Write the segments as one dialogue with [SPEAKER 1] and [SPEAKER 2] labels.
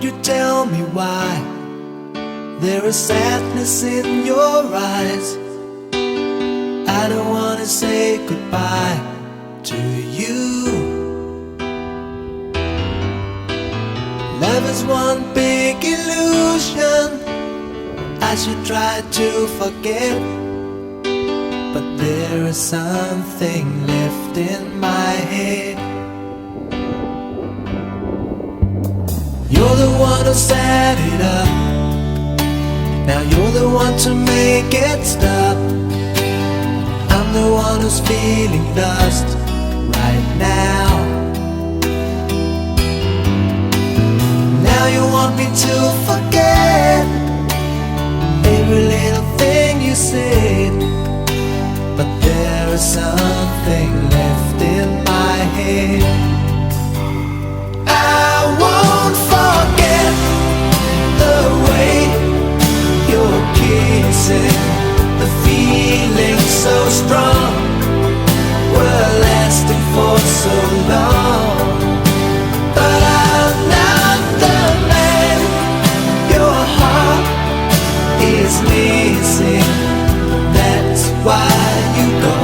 [SPEAKER 1] you tell me why there is sadness in your eyes? I don't wanna say goodbye to you. Love is one big illusion I should try to forget, but there is something left in my head. You're the one who set it up, now you're the one to make it stop. I'm the one who's feeling lost right now. Now you want me to forget every little thing you said, but there is something left in my head. I won't forget the way you're kissing, the feeling so strong, we're lasting for so long. But I'm not the man your heart is missing. That's why you go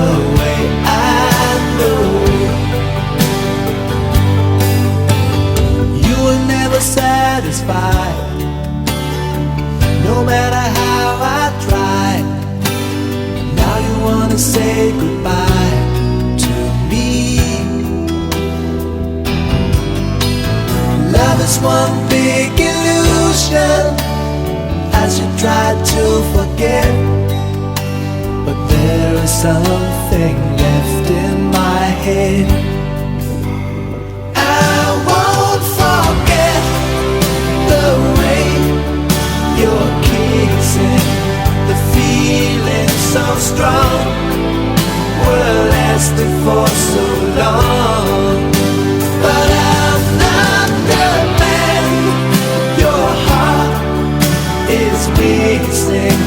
[SPEAKER 1] away, I know. You were never satisfied, no matter how I tried. Now you wanna say goodbye to me. Love is one big illusion I should try to forget, but there is something left in my head. I won't forget the way you're kissing, the feeling so strong, we're lasting for so long. But I'm not the man your heart is missing.